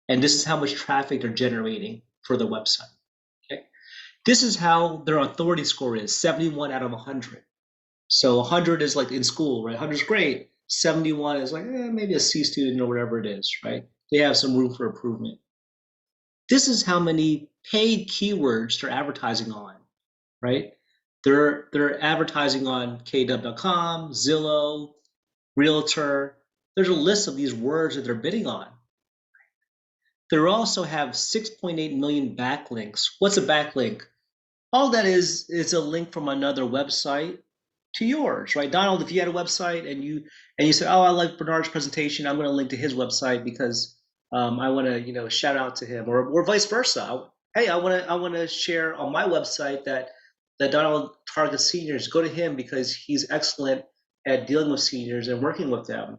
and this is how much traffic they're generating for their website. Okay, this is how their authority score is 71 out of 100. So 100 is like in school, right? 100 is great. 71 is like maybe a C student or whatever it is, right? They have some room for improvement. This is how many paid keywords they're advertising on, right? They're advertising on KW.com, Zillow, Realtor. There's a list of these words that they're bidding on. They also have 6.8 million backlinks. What's a backlink? All that is, it's a link from another website to yours, right? Donald, if you had a website and you said, oh, I like Bernard's presentation, I'm going to link to his website because I want to, shout out to him, or vice versa. Hey, I want to share on my website that Donald targets seniors. Go to him because he's excellent at dealing with seniors and working with them.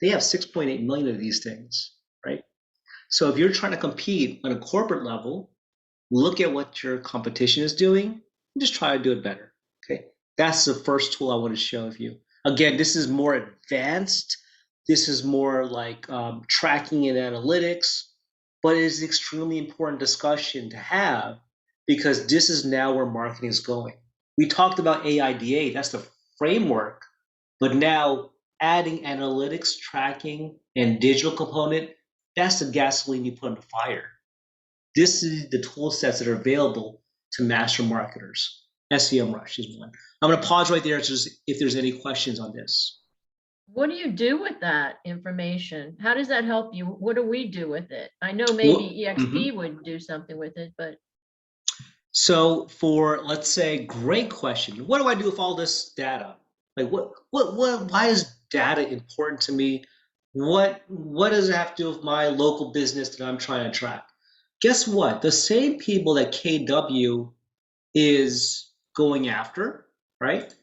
They have 6.8 million of these things, right? So if you're trying to compete on a corporate level, look at what your competition is doing and just try to do it better. Okay, that's the first tool I want to show you. Again, this is more advanced. This is more like tracking and analytics, but it is an extremely important discussion to have because this is now where marketing is going. We talked about AIDA, that's the framework, but now adding analytics, tracking, and digital component, that's the gasoline you put on the fire. This is the tool sets that are available to master marketers. Scm Rush is one. I'm going to pause right there if there's any questions on this. What do you do with that information? How does that help you? What do we do with it? I know maybe EXP would do something with it, but. So for, let's say, great question. What do I do with all this data? Like why is data important to me? What does it have to do with my local business that I'm trying to track? Guess what? The same people that KW is going after, right,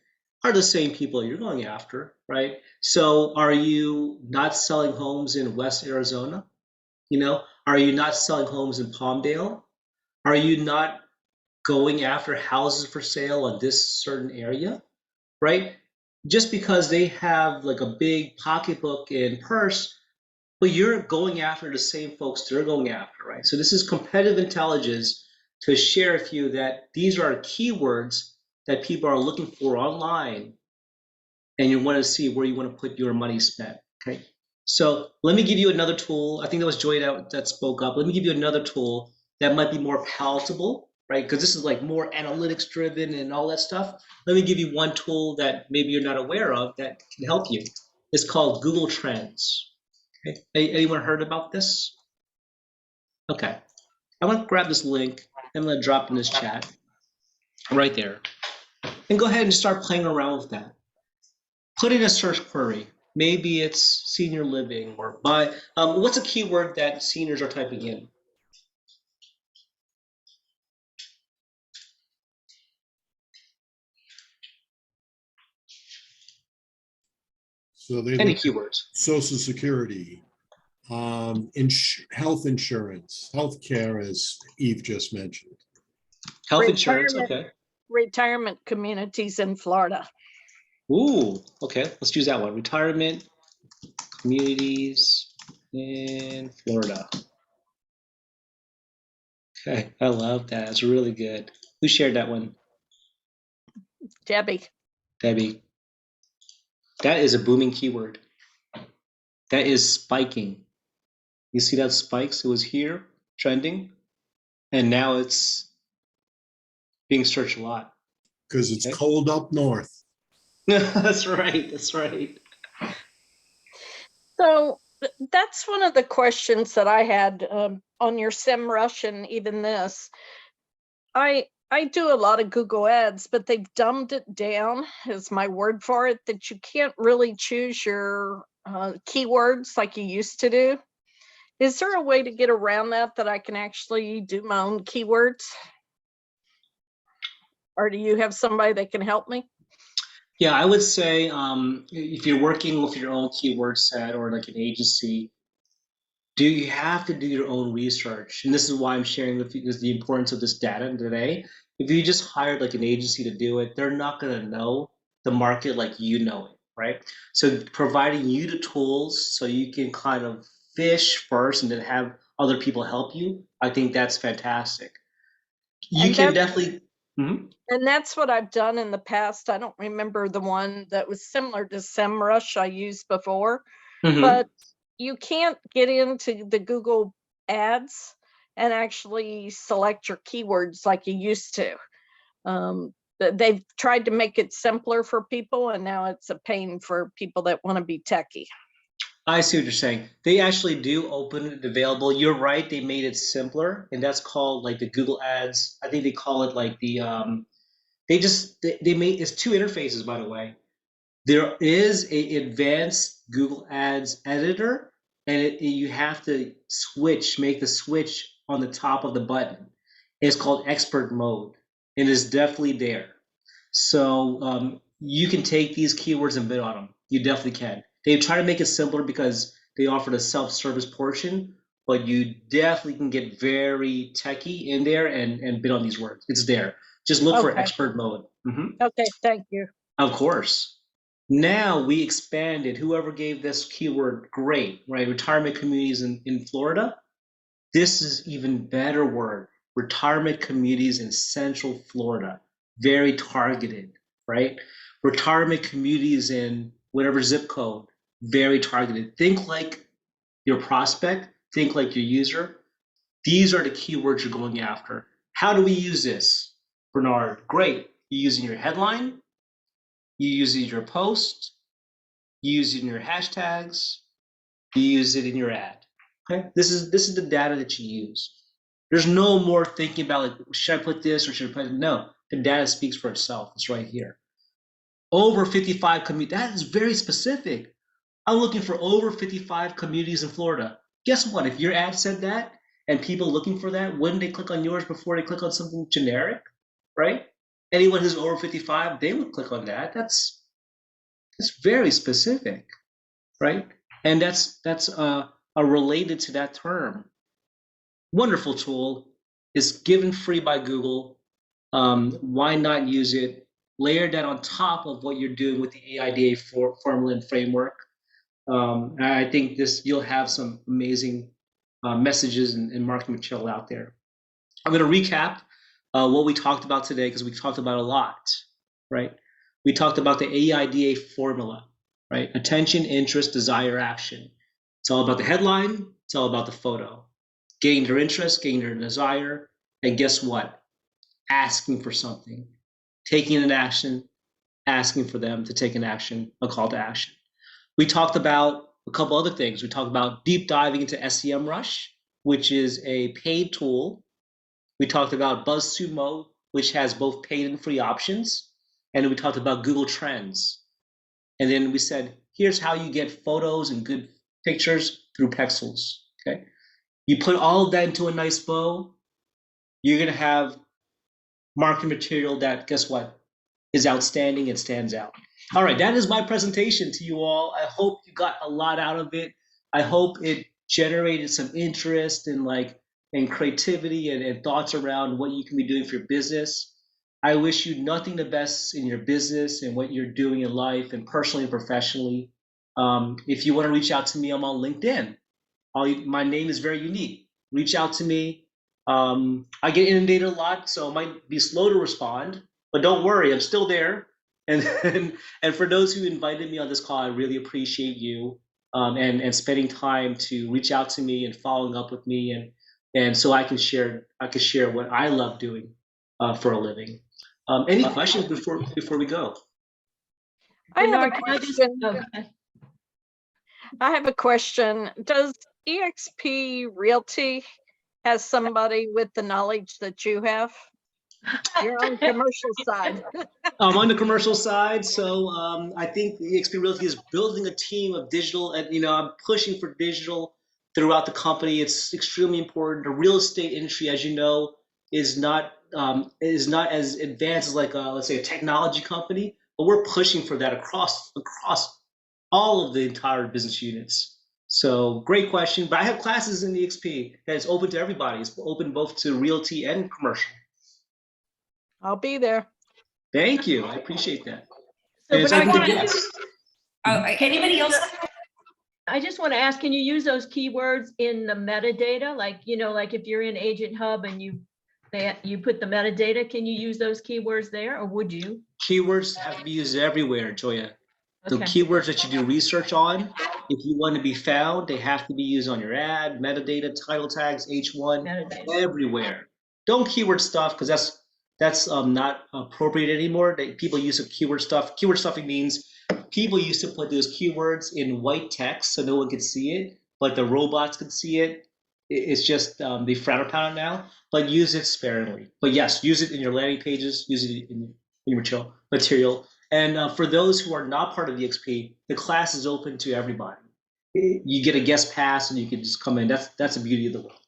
are the same people you're going after, right? So are you not selling homes in West Arizona? Are you not selling homes in Palmdale? Are you not going after houses for sale in this certain area, right? Just because they have like a big pocketbook and purse, but you're going after the same folks they're going after, right? So this is competitive intelligence to share with you that these are keywords that people are looking for online, and you want to see where you want to put your money spent, okay? So let me give you another tool. I think that was Joy that spoke up. Let me give you another tool that might be more palatable, right? Because this is like more analytics driven and all that stuff. Let me give you one tool that maybe you're not aware of that can help you. It's called Google Trends. Okay. Anyone heard about this? Okay. I want to grab this link. I'm going to drop in this chat right there. And go ahead and start playing around with that. Put in a search query. Maybe it's senior living or buy. What's a keyword that seniors are typing in? So they Any look at keywords. Social Security, health insurance, healthcare, as Eve just mentioned. Health insurance, Retirement. okay. Retirement communities in Florida. Ooh, okay, let's use that one. Retirement communities in Florida. Okay, I love that. It's really good. Who shared that one? Debbie. Debbie. That is a booming keyword. That is spiking. You see that spikes? It was here, trending, and now it's being searched a lot. Because it's Okay. cold up north. That's right. That's right. So that's one of the questions that I had on your Scm Rush and even this. I do a lot of Google ads, but they've dumbed it down, is my word for it, that you can't really choose your keywords like you used to do. Is there a way to get around that I can actually do my own keywords? Or do you have somebody that can help me? Yeah, I would say if you're working with your own keyword set or like an agency, you have to do your own research? And this is why I'm sharing with you the importance of this data today. If you just hired like an agency to do it, they're not going to know the market like you know it, right? So providing you the tools so you can kind of fish first and then have other people help you, I think that's fantastic. You And can definitely. Mhm. And that's what I've done in the past. I don't remember the one that was similar to Scm Rush I used before, Mhm. but you can't get into the Google ads and actually select your keywords like you used to. They've tried to make it simpler for people, and now it's a pain for people that want to be techie. I see what you're saying. They actually do open it available. You're right. They made it simpler, and that's called like the Google Ads. I think they call it like the they made it's two interfaces, by the way. There is a advanced Google Ads editor, and you have to make the switch on the top of the button. It's called expert mode, and it's definitely there. So you can take these keywords and bid on them. You definitely can. They try to make it simpler because they offer the self-service portion, but you definitely can get very techy in there and bid on these words. It's there. Just look for Okay. expert mode. Okay, thank you. Of course. Now we expanded. Whoever gave this keyword, great, right? Retirement communities in Florida. This is even better word. Retirement communities in Central Florida. Very targeted, right? Retirement communities in whatever zip code. Very targeted. Think like your prospect. Think like your user. These are the keywords you're going after. How do we use this, Bernard? Great. You using your headline. You use it in your post, you use it in your hashtags, you use it in your ad. Okay, this is the data that you use. There's no more thinking about like, should I put this or should I put it? No, the data speaks for itself. It's right here. Over 55 communities. That is very specific. I'm looking for over 55 communities in Florida. Guess what? If your ad said that and people looking for that, wouldn't they click on yours before they click on something generic? Right? Anyone who's over 55, they would click on that. That's very specific, right? And that's related to that term. Wonderful tool. Is given free by Google. Why not use it? Layer that on top of what you're doing with the AIDA formula and framework. I think you'll have some amazing messages and marketing material out there. I'm going to recap what we talked about today because we talked about a lot, right? We talked about the AIDA formula, right? Attention, interest, desire, action. It's all about the headline. It's all about the photo. Getting their interest, getting their desire, and guess what? Asking for something, taking an action, asking for them to take an action, a call to action. We talked about a couple other things. We talked about deep diving into Scm Rush, which is a paid tool. We talked about BuzzSumo, which has both paid and free options. and we talked about Google Trends. And then we said, here's how you get photos and good pictures through pixels, okay? You put all of that into a nice bow, you're gonna have marketing material that, guess what, is outstanding and stands out. All right, that is my presentation to you all. I hope you got a lot out of it. I hope it generated some interest and creativity and thoughts around what you can be doing for your business. I wish you nothing the best in your business and what you're doing in life and personally and professionally. If you want to reach out to me, I'm on LinkedIn. My name is very unique. Reach out to me. I get inundated a lot, so I might be slow to respond, but don't worry, I'm still there. And for those who invited me on this call, I really appreciate you and spending time to reach out to me and following up with me, and so I can share what I love doing for a living. Any questions before we go? I have a Bernard, can I just- question. okay. I have a question. Does eXp Realty has somebody with the knowledge that you have? You're on the commercial side. I'm on the commercial side, so I think the eXp Realty is building a team of digital, and I'm pushing for digital throughout the company. It's extremely important. The real estate industry, as you know, is not as advanced as let's say a technology company, but we're pushing for that across all of the entire business units. So great question. But I have classes in the eXp that's open to everybody. It's open both to realty and commercial. I'll be there. Thank you. I appreciate that. So, And it's Bernard, open to can you- guests. Anybody else? I just want to ask, can you use those keywords in the metadata? Like if you're in Agent Hub and you put the metadata, can you use those keywords there, or would you? Keywords have to be used everywhere, Joya. The Okay. keywords that you do research on, if you want to be found, they have to be used on your ad, metadata, title tags, H1, Metadata. everywhere. Don't keyword stuff, because that's not appropriate anymore. People use of keyword stuff. Keyword stuffing means people used to put those keywords in white text so no one could see it, but the robots could see it. It's just they frown upon it now, but use it sparingly. But yes, use it in your landing pages, use it in your material. And for those who are not part of the eXp, the class is open to everybody. You get a guest pass and you can just come in. That's the beauty of the world.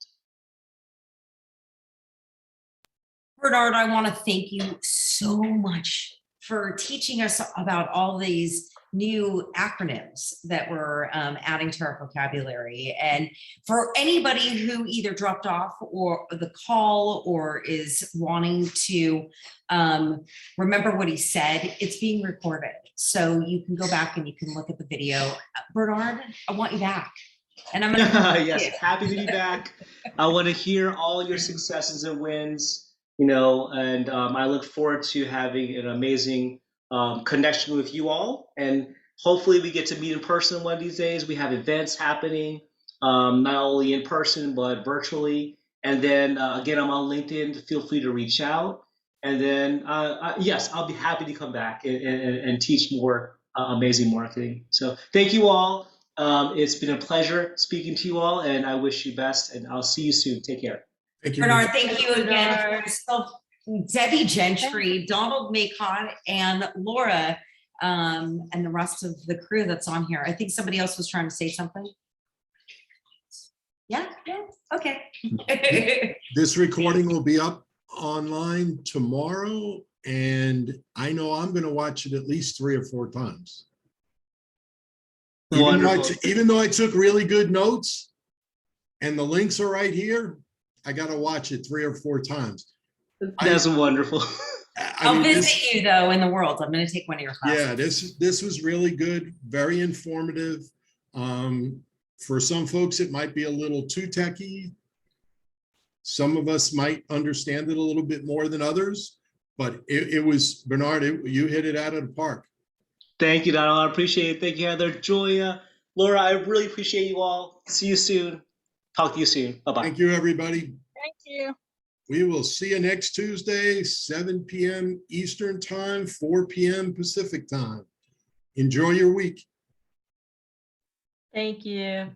Bernard, I want to thank you so much for teaching us about all these new acronyms that we're adding to our vocabulary. And for anybody who either dropped off or the call or is wanting to remember what he said, it's being recorded. So you can go back and you can look at the video. Bernard, I want you back. And I'm gonna yes, happy to be back. I want to hear all your successes and wins, and I look forward to having an amazing connection with you all. And hopefully we get to meet in person one of these days. We have events happening, not only in person, but virtually. And then again, I'm on LinkedIn. Feel free to reach out. And then, yes, I'll be happy to come back and teach more amazing marketing. So thank you all. It's been a pleasure speaking to you all, and I wish you best, and I'll see you soon. Take care. Thank you. Bernard, thank you again for Bernard. yourself, Debbie Gentry, Donald Maycott, and Laura, and the rest of the crew that's on here. I think somebody else was trying to say something. Yeah, okay. This recording will be up online tomorrow, and I know I'm going to watch it at least 3 or 4 times. Wonderful. Even though I took really good notes and the links are right here, I got to watch it 3 or 4 times. That's wonderful. I'll visit you though in the world. I'm going to take one of your classes. Yeah, this was really good, very informative. For some folks, it might be a little too techy. Some of us might understand it a little bit more than others, but it was, Bernard, you hit it out of the park. Thank you, Donald. I appreciate it. Thank you, Heather. Joya, Laura, I really appreciate you all. See you soon. Talk to you soon. Bye-bye. Thank you, everybody. Thank you. We will see you next Tuesday, 7 p.m. Eastern Time, 4 p.m. Pacific Time. Enjoy your week. Thank you.